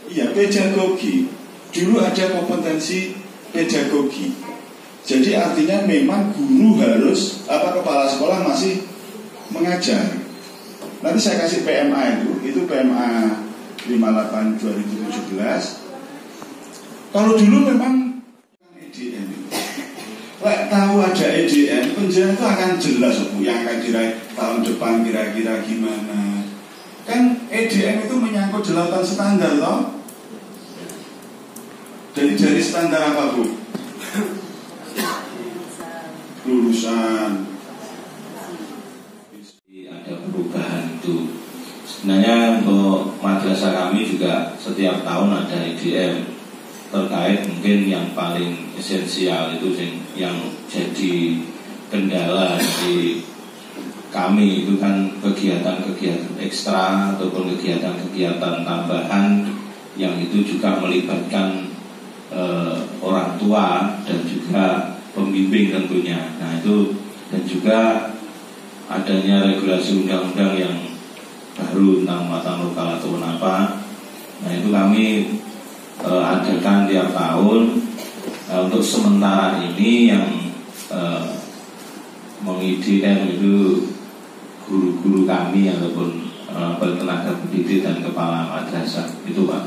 Iya, pedagogi. Dulu ada kompetensi pedagogi. Jadi artinya memang guru harus kepala sekolah masih mengajar. Nanti saya kasih PMA itu PMA 58 2017. Kalau dulu memang EDM itu. Tahu ada EDM, penjelasan itu akan jelas yang akan diraih tahun depan kira-kira gimana. Kan EDM itu menyangkut 8 standar toh. Jadi dari standar apa Bu? Lulusan. Ada perubahan itu. Sebenarnya untuk madrasah kami juga setiap tahun ada EDM terkait mungkin yang paling esensial itu yang jadi kendala di kami itu kan kegiatan-kegiatan ekstra ataupun kegiatan-kegiatan tambahan yang itu juga melibatkan orang tua dan juga pembimbing tentunya. Nah itu dan juga adanya regulasi undang-undang yang baru tentang muatan lokal atau apa. Nah itu kami adakan tiap tahun. Untuk sementara ini yang meng-IDM itu guru-guru kami ataupun tenaga pendidik dan kepala madrasah itu Pak.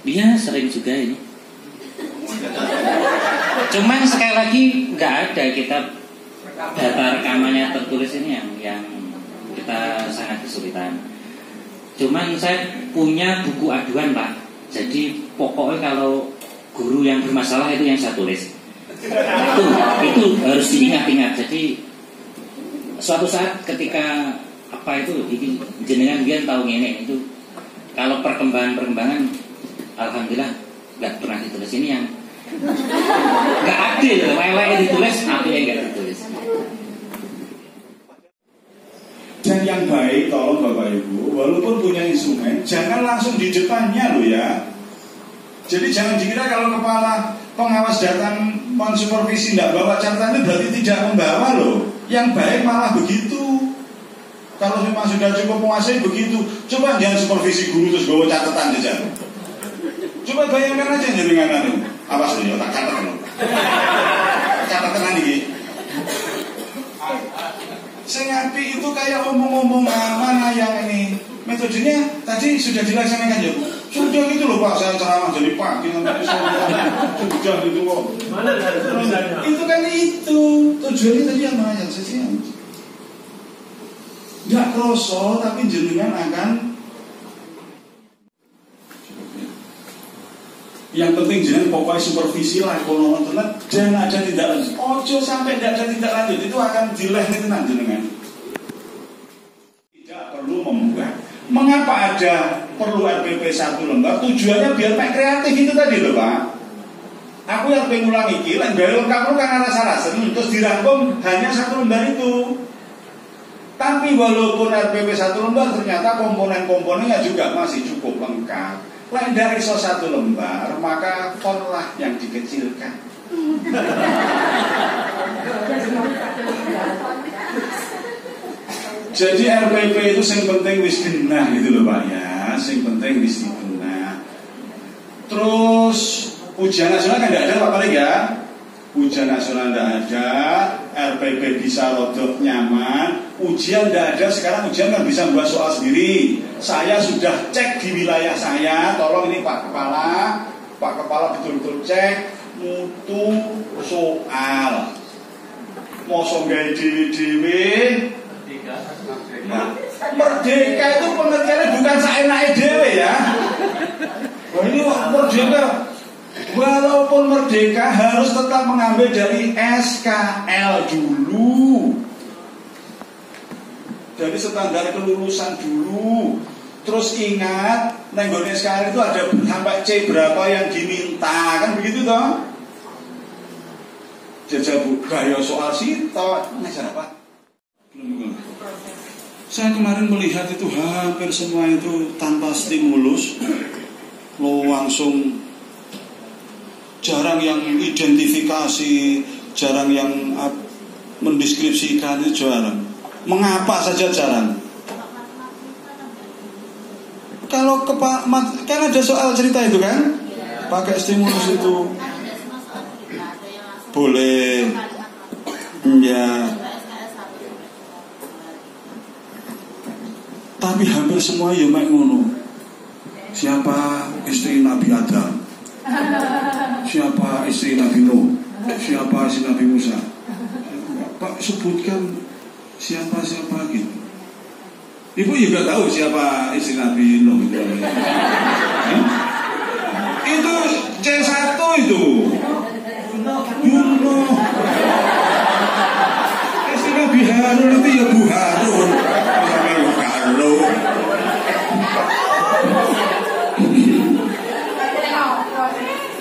Dia sering juga ini. Cuman sekali lagi nggak ada kitab data rekamannya tertulis ini yang kita sangat kesulitan. Cuman saya punya buku aduan Pak. Jadi pokoknya kalau guru yang bermasalah itu yang saya tulis. Itu harus diingat-ingat. Jadi suatu saat ketika jenengan biar tahu ini itu kalau perkembangan alhamdulillah nggak pernah ditulis ini yang nggak adil, lele ditulis tapi yang nggak ditulis. Dan yang baik tolong Bapak Ibu, walaupun punya instrumen, jangan langsung di depannya loh ya. Jadi jangan dikira kalau kepala pengawas datang mensupervisi tidak bawa catatan itu berarti tidak membawa loh. Yang baik malah begitu. Kalau memang sudah cukup menguasai begitu, coba jangan supervisi guru terus bawa catatan saja. Coba bayangkan aja dengan itu. Apa sih? Tak catatan loh. Catatan ini. Saya ngapi itu kayak omong-omong mana yang ini metodenya tadi sudah dilaksanakan ya Bu? Sudah gitu loh Pak, saya ceramah jadi pagi sampai sore. Sudah gitu kok. Mana itu kan itu tujuannya tadi yang mana sih? Nggak kroso tapi jenengan akan. Yang penting jangan pokoknya supervisi lah kalau nonton dan ada tindak lanjut. Ojo sampai tidak ada tindak lanjut itu akan dileh nih tenang jenengan. Tidak perlu membuat. Mengapa ada perlu RPP 1 lembar? Tujuannya biar Pak kreatif itu tadi loh Pak. Aku yang pengen ulang iki, lain bayar lengkap kan rasa-rasa terus dirangkum hanya 1 lembar itu. Tapi walaupun RPP 1 lembar ternyata komponen-komponennya juga masih cukup lengkap. Lain dari ISO 1 lembar, maka fontlah yang dikecilkan. Jadi RPP itu yang penting wis genah gitu loh Pak ya, yang penting wis genah. Terus ujian nasional kan tidak ada Pak paling ya. Ujian nasional tidak ada, RPP bisa rodok nyaman. Ujian tidak ada, sekarang ujian kan bisa buat soal sendiri. Saya sudah cek di wilayah saya, tolong ini Pak Kepala betul-betul cek mutu soal. Mosok gawe dhewe. Nah, merdeka itu pengertiannya bukan saenake dhewe ya. Wah ini merdeka. Walaupun merdeka harus tetap mengambil dari SKL dulu. Dari standar kelulusan dulu. Terus ingat, nenggone SKL itu ada sampai C berapa yang diminta, kan begitu toh? Jajal Bu, gaya soal sih, tahu ngajar apa? Belum. Saya kemarin melihat itu hampir semua itu tanpa stimulus, lo langsung jarang yang identifikasi, jarang yang mendeskripsikan itu jarang. Mengapa saja jarang? kalau kan ada soal cerita itu kan, pakai stimulus itu boleh, ya. Tapi hampir semua ya mek ngono. Siapa istri Nabi Adam? Siapa istri Nabi Nuh? Siapa istri Nabi Musa? Pak sebutkan siapa gitu. Ibu juga tahu siapa istri Nabi Nuh itu. Itu C1 itu. Yuno. Istri Nabi Harun itu ya Bu Harun. Halo.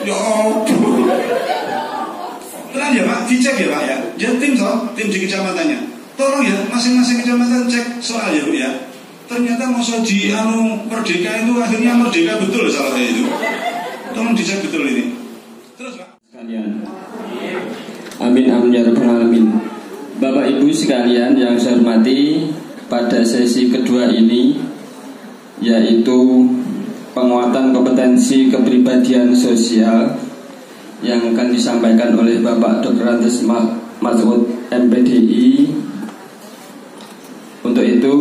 Ya, tenang ya Pak, dicek ya Pak ya. Ya tim di kecamatannya. Tolong ya, masing-masing kecamatan cek soal ya Bu ya. Ternyata masa di Merdeka itu akhirnya merdeka betul salah saya itu. Tolong dicek betul ini. Terus Pak. Sekalian. Amin amin ya rabbal alamin. Bapak Ibu sekalian yang saya hormati, pada sesi kedua ini yaitu penguatan kompetensi kepribadian sosial yang akan disampaikan oleh Bapak Dr. Andes Masud MPDI. Untuk itu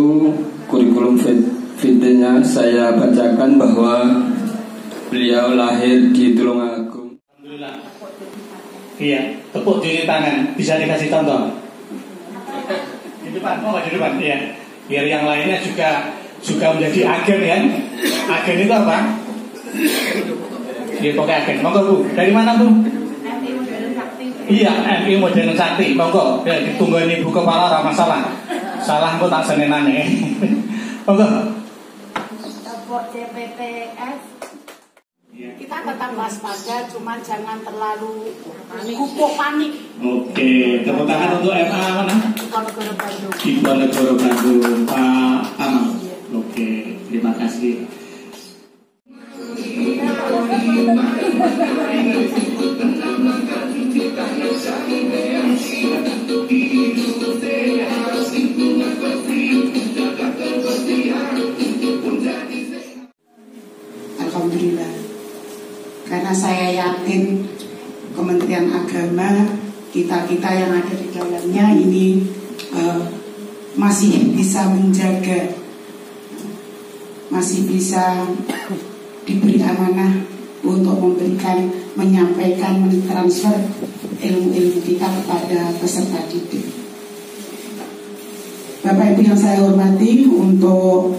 kurikulum vitae-nya saya bacakan bahwa beliau lahir di Tulungagung. Alhamdulillah. Iya, tepuk di tangan. Bisa dikasih contoh? Di depan, di depan, iya. Biar yang lainnya juga menjadi agen ya. Agen itu apa? Ya pokoknya agen. Monggo Bu, dari mana Bu? MI Modern Sakti. Iya, MI Modern Sakti. Monggo, ya, ditunggu ini Bu kepala ramah salah. Salah kok tak senenane. Monggo. Buat CPPS kita tetap waspada, cuman jangan terlalu pupuk panik. Oke, tepuk tangan untuk MA mana? Diponegoro Bandung. Diponegoro Bandung, Pak Amal. Oke, terima kasih. Alhamdulillah. Karena saya yakin Kementerian Agama, kita-kita yang ada di dalamnya ini masih bisa menjaga, masih bisa diberi amanah untuk memberikan, menyampaikan, mentransfer ilmu-ilmu kita kepada peserta didik. Bapak Ibu yang saya hormati, untuk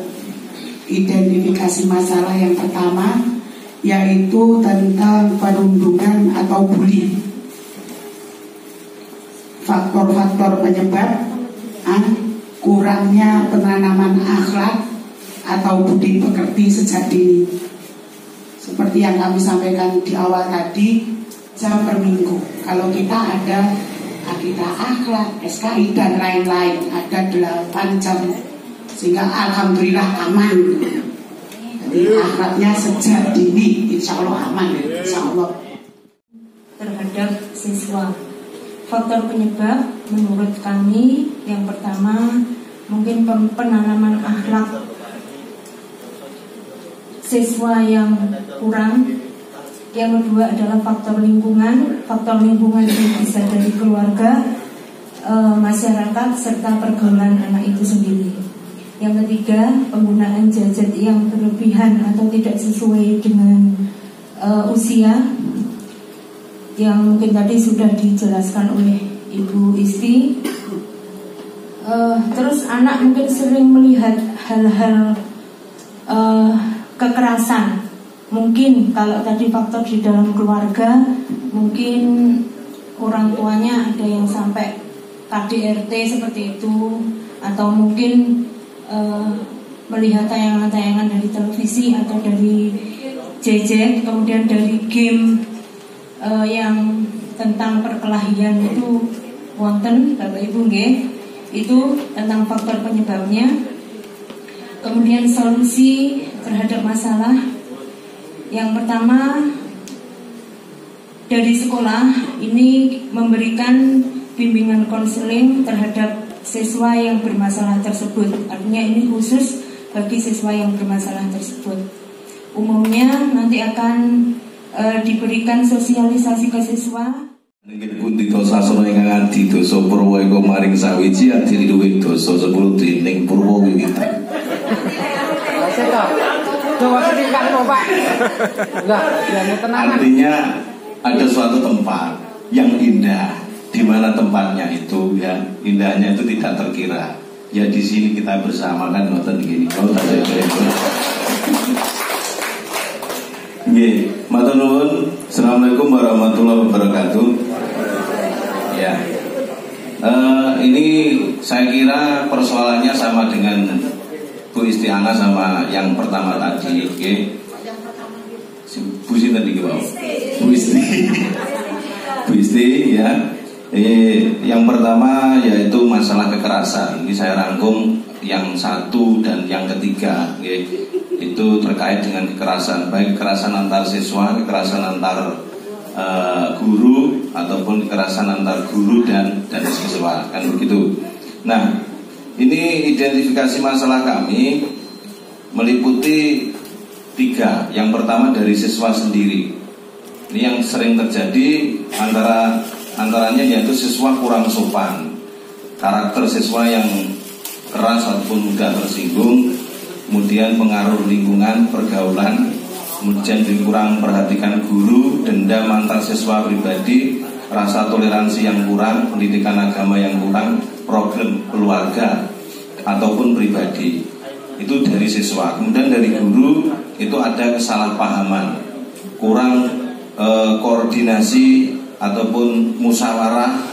identifikasi masalah yang pertama yaitu tentang perundungan atau bully. Faktor-faktor penyebab kurangnya penanaman akhlak atau budi pekerti sejak dini. Seperti yang kami sampaikan di awal tadi, jam per minggu. Kalau kita ada akidah akhlak, SKI dan lain-lain, ada 8 jam, sehingga alhamdulillah aman. Jadi akhlaknya sejak dini, insya Allah aman, insya Allah. Terhadap siswa, faktor penyebab menurut kami yang pertama mungkin penanaman akhlak siswa yang kurang. Yang kedua adalah faktor lingkungan. Faktor lingkungan ini bisa dari keluarga, masyarakat, serta pergaulan anak itu sendiri. Yang ketiga, penggunaan gadget yang berlebihan atau tidak sesuai dengan usia, yang mungkin tadi sudah dijelaskan oleh Ibu Isti. Terus anak mungkin sering melihat hal-hal kekerasan. Mungkin kalau tadi faktor di dalam keluarga, mungkin orang tuanya ada yang sampai KDRT seperti itu, atau mungkin melihat tayangan-tayangan dari televisi atau dari gadget, kemudian dari game yang tentang perkelahian itu wonten Bapak Ibu nggih. Itu tentang faktor penyebabnya. Kemudian solusi terhadap masalah. Yang pertama, dari sekolah ini memberikan bimbingan konseling terhadap siswa yang bermasalah tersebut. Artinya ini khusus bagi siswa yang bermasalah tersebut. Umumnya nanti akan diberikan sosialisasi ke siswa. Nggih pundi to sasana ingkang adi dosa Purwa ing maring sawiji adi luwih dosa 10 dening Purwa wiwitan. Artinya ada suatu tempat yang indah, di mana tempatnya itu ya indahnya itu tidak terkira. Ya di sini kita bersama kan ngoten gini. Kalau tak saya nggih, matur nuwun. Assalamualaikum warahmatullahi wabarakatuh. Ya, ini saya kira persoalannya sama dengan Bu Istiana sama yang pertama tadi. Oke, Bu Isti tadi gimana? Bu Isti ya. Yang pertama yaitu masalah kekerasan. Ini saya rangkum yang satu dan yang ketiga. Itu terkait dengan kekerasan, baik kekerasan antar siswa, kekerasan antar guru, ataupun kekerasan antar guru dan siswa, kan begitu. Nah, ini identifikasi masalah kami meliputi 3. Yang pertama dari siswa sendiri. Ini yang sering terjadi antaranya yaitu siswa kurang sopan, karakter siswa yang keras ataupun mudah tersinggung, kemudian pengaruh lingkungan, pergaulan, kemudian kurang perhatikan guru, dendam antar siswa pribadi, rasa toleransi yang kurang, pendidikan agama yang kurang, problem keluarga ataupun pribadi. Itu dari siswa. Kemudian dari guru itu ada kesalahpahaman, kurang koordinasi ataupun musyawarah,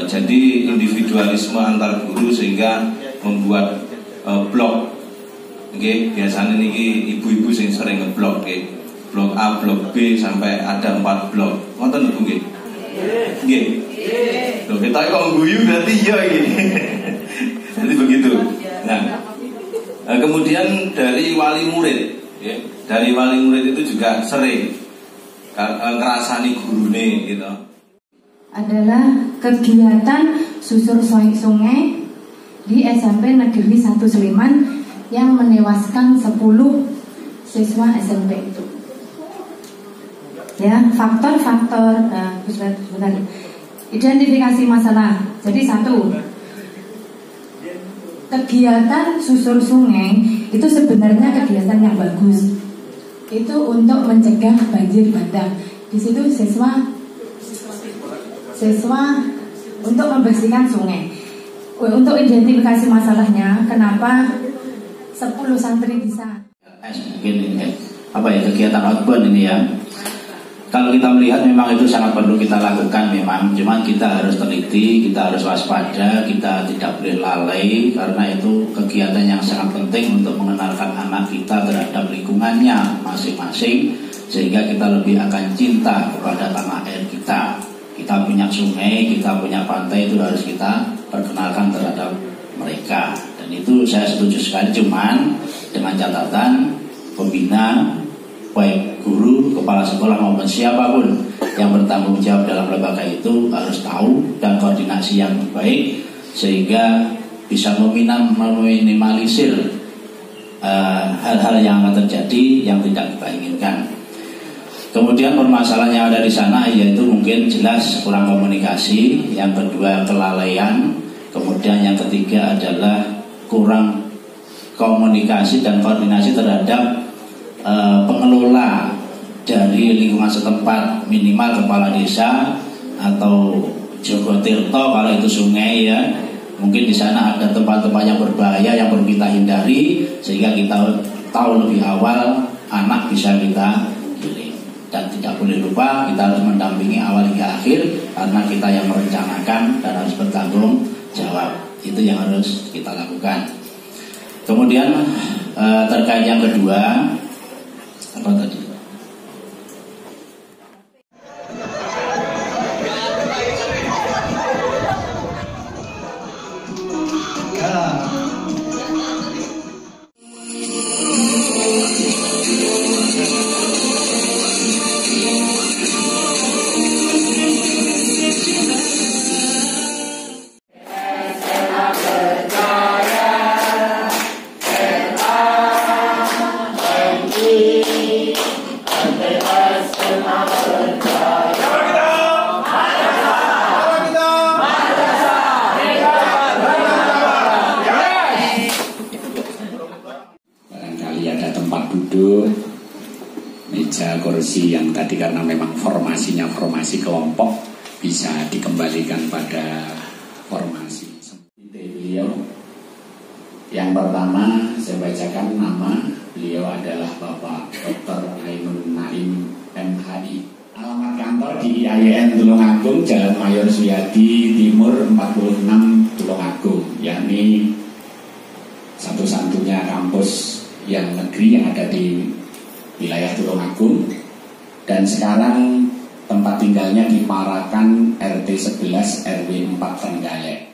jadi individualisme antar guru sehingga membuat blok. Oke, biasanya niki ibu-ibu sing sering ngeblok, blok A, blok B sampai ada 4 blok. Ngoten niku nggih. Nggih. Lho, kita kok guyu berarti ya iki. Jadi begitu. Nah, kemudian dari wali murid, ya. Dari wali murid itu juga sering ngerasani gurune gitu. Adalah kegiatan susur sungai di SMP Negeri 1 Sleman yang menewaskan 10 siswa SMP itu. Ya, faktor-faktor sebentar. Identifikasi masalah. Jadi 1, kegiatan susur sungai itu sebenarnya kegiatan yang bagus. Itu untuk mencegah banjir bandang. Di situ siswa untuk membersihkan sungai. Untuk identifikasi masalahnya, kenapa 10 santri bisa? Mungkin ini apa ya, kegiatan outbound ini ya. Kalau kita melihat memang itu sangat perlu kita lakukan memang, cuman kita harus teliti, kita harus waspada, kita tidak boleh lalai karena itu kegiatan yang sangat penting untuk mengenalkan anak kita terhadap lingkungannya masing-masing sehingga kita lebih akan cinta kepada tanah air kita. Kita punya sungai, kita punya pantai, itu harus kita perkenalkan terhadap mereka. Dan itu saya setuju sekali, cuman dengan catatan pembina, baik guru, kepala sekolah maupun siapapun yang bertanggung jawab dalam lembaga itu harus tahu dan koordinasi yang baik sehingga bisa meminimalisir hal-hal yang akan terjadi yang tidak kita inginkan. Kemudian permasalahan yang ada di sana yaitu mungkin jelas kurang komunikasi, yang kedua kelalaian, kemudian yang ketiga adalah kurang komunikasi dan koordinasi terhadap pengelola dari lingkungan setempat, minimal kepala desa atau Jogotirto kalau itu sungai ya. Mungkin di sana ada tempat-tempat yang berbahaya yang perlu kita hindari sehingga kita tahu lebih awal anak bisa kita giling. Dan tidak boleh lupa kita harus mendampingi awal hingga akhir karena kita yang merencanakan dan harus bertanggung jawab. Itu yang harus kita lakukan. Kemudian terkait yang kedua, apa tadi? kursi yang tadi karena memang formasinya formasi kelompok bisa dikembalikan pada formasi. Beliau yang pertama saya bacakan nama beliau adalah Bapak Dr. Ainun Naim MHI. Alamat kantor di IAIN Tulungagung, Jalan Mayor Suyadi Timur 46 Tulungagung, yakni satu-satunya kampus yang negeri yang ada di wilayah Tulungagung. Dan sekarang tempat tinggalnya di Parakan RT 11 RW 4 Trenggalek.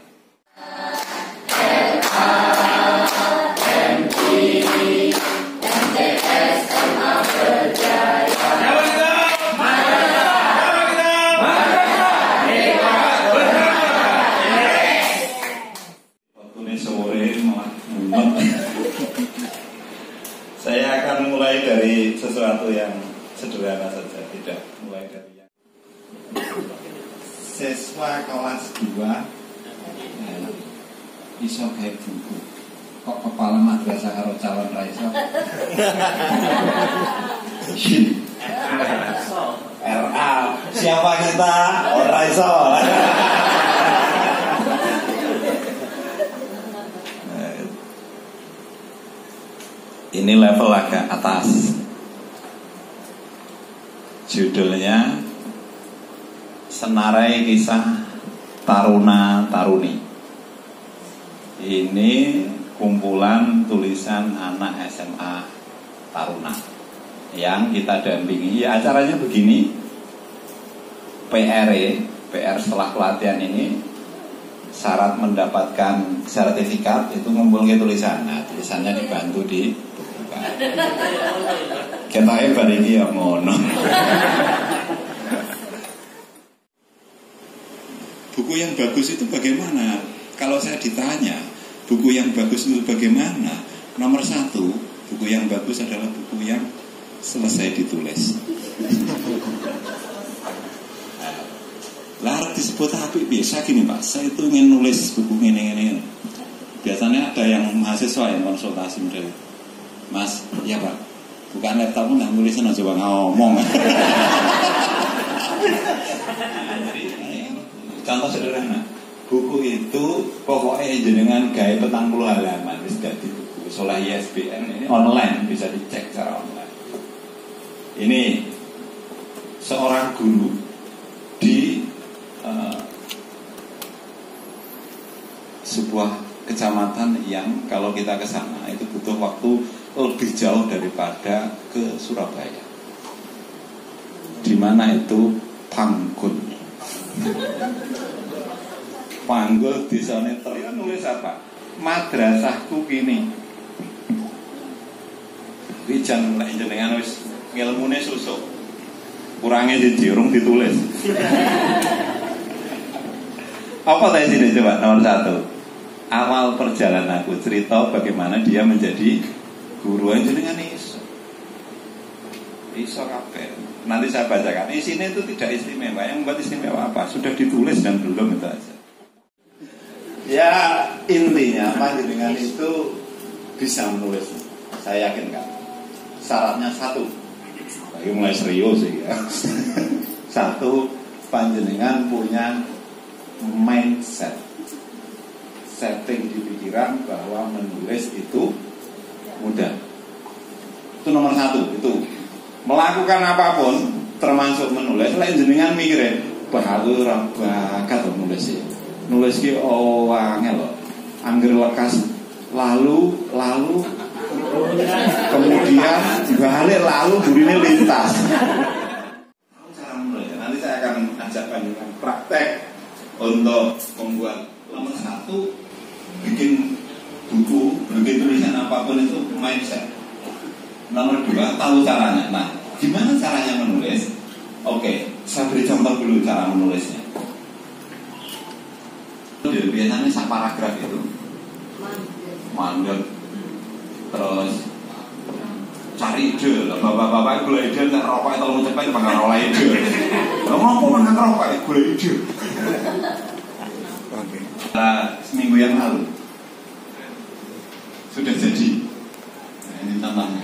Saya akan mulai dari sesuatu yang sederhana saja, tidak mulai dari yang siswa kelas 2 iso gawe buku. Kok kepala madrasah karo calon ra iso? RA, siapa kita? Ora iso. Ini level agak atas. Judulnya Senarai Kisah Taruna Taruni. Ini kumpulan tulisan anak SMA Taruna yang kita dampingi. Ya, acaranya begini. PR setelah pelatihan ini, syarat mendapatkan sertifikat itu ngumpulin tulisan. Nah, tulisannya dibantu di kita hebat ini ya ngono. Buku yang bagus itu bagaimana? Kalau saya ditanya buku yang bagus itu bagaimana? Nomor 1, buku yang bagus adalah buku yang selesai ditulis. Larang disebut apik biasa gini Pak, saya itu ingin nulis buku ini. Biasanya ada yang mahasiswa yang konsultasi model, Mas, ya Pak, bukan laptopmu nggak nulisin aja coba ngomong. Contoh sederhana, buku itu pokoknya jenengan gaya 40 halaman, wis dadi buku. Soalnya ISBN ini online, bisa dicek secara online. Ini seorang guru di sebuah kecamatan yang kalau kita ke sana itu butuh waktu lebih jauh daripada ke Surabaya. Di mana itu Panggul. Panggul di sana itu nulis apa? Madrasahku kini. Wijan lek jenengan wis ngilmune susuk. Kurangnya siji urung ditulis. Apa tadi sini coba nomor 1. Awal perjalananku, cerita bagaimana dia menjadi guru jenengan iso kabeh. Nanti saya bacakan. Isinya itu tidak istimewa. Yang membuat istimewa apa? Sudah ditulis dan belum itu aja. Ya intinya panjenengan itu bisa menulis. Saya yakin kan. Syaratnya 1. Lagi mulai serius sih ya. 1, panjenengan punya mindset, setting di pikiran bahwa menulis itu mudah. Itu nomor 1. Itu melakukan apapun termasuk menulis. Lain jenengan mikirin bahalu bakat nulis sih. Nulis ki angel loh. Angger lekas lalu kemudian balik lalu burine lintas. Cara menulis. Nanti saya akan ajak panjenengan praktek untuk membuat. Nomor 1, bikin buku, bikin tulisan apapun itu mindset. Nomor 2, tahu caranya. Nah, gimana caranya menulis? Oke, saya beri contoh dulu cara menulisnya. Biasanya sak paragraf itu mandek, terus cari ide. Bapak-bapak gula ide, nggak rokok itu lu cepet bakal rolah ide. Ngomong makan rokok, gula ide. Seminggu yang lalu sudah jadi. Nah, ini contohnya.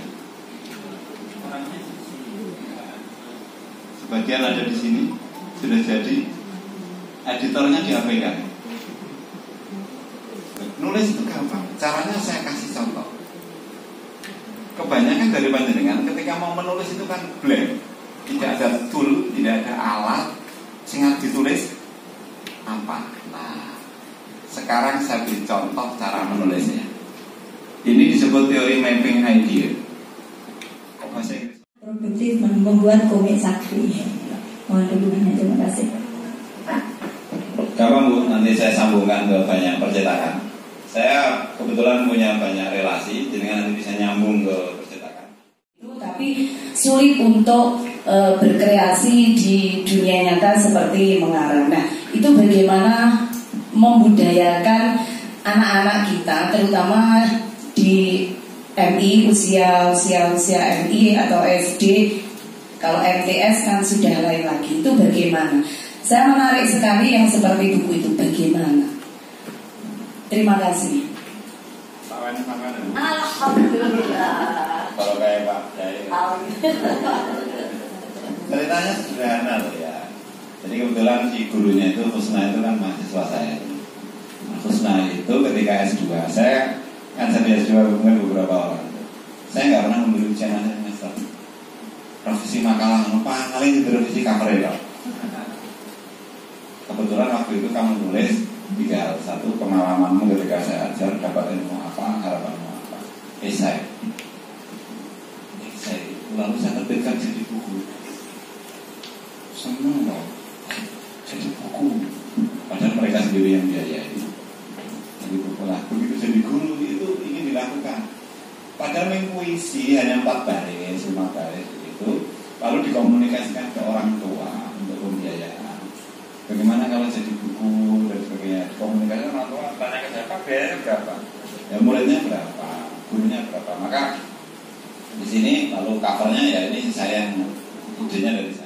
kan ada di sini, sudah jadi. Editornya diabaikan. Nulis itu gampang. Caranya saya kasih contoh. Kebanyakan dari panjenengan ketika mau menulis itu kan blank, tidak ada tool, tidak ada alat, sehingga ditulis apa. Nah, sekarang saya beri contoh cara menulisnya. Ini disebut teori mapping idea. Bahasa Inggris. Produktif membuat komik sakti. Mohon dukungannya, terima kasih. Gampang Bu, nanti saya sambungkan ke banyak percetakan. Saya kebetulan punya banyak relasi, jadi nanti bisa nyambung ke percetakan. Tapi sulit untuk berkreasi di dunia nyata seperti mengarang. Nah, itu bagaimana membudayakan anak-anak kita, terutama di MI, usia MI atau SD. Kalau MTS kan sudah lain lagi. Itu bagaimana? Saya menarik sekali yang seperti buku itu. Bagaimana? Terima kasih. Alhamdulillah. Kalau kayak Pak Jai. Ceritanya sederhana loh ya. Jadi kebetulan si gurunya itu Husna itu kan mahasiswa saya. Nah, Husna itu ketika S2, saya kan saya S2 dengan beberapa orang. Saya nggak pernah memberi ujian akhir semester. Revisi makalah, apa kali itu revisi cover ya. Kebetulan waktu itu kamu tulis 3 hal. 1, pengalamanmu ketika saya ajar, dapat ilmu apa, harapanmu apa. Esai. Lalu saya terbitkan jadi buku. Senang loh, jadi buku. Padahal mereka sendiri yang biayai. Jadi buku lah. Begitu jadi guru itu ingin dilakukan. Padahal puisi hanya 4 baris, 5 baris begitu. Lalu dikomunikasikan ke orang tua untuk pembiayaan. Bagaimana kalau jadi buku dan sebagainya? Komunikasi orang tua tanya ke siapa, biayanya berapa? Ya muridnya berapa, gurunya berapa? Maka di sini lalu covernya ya ini saya, idenya dari saya.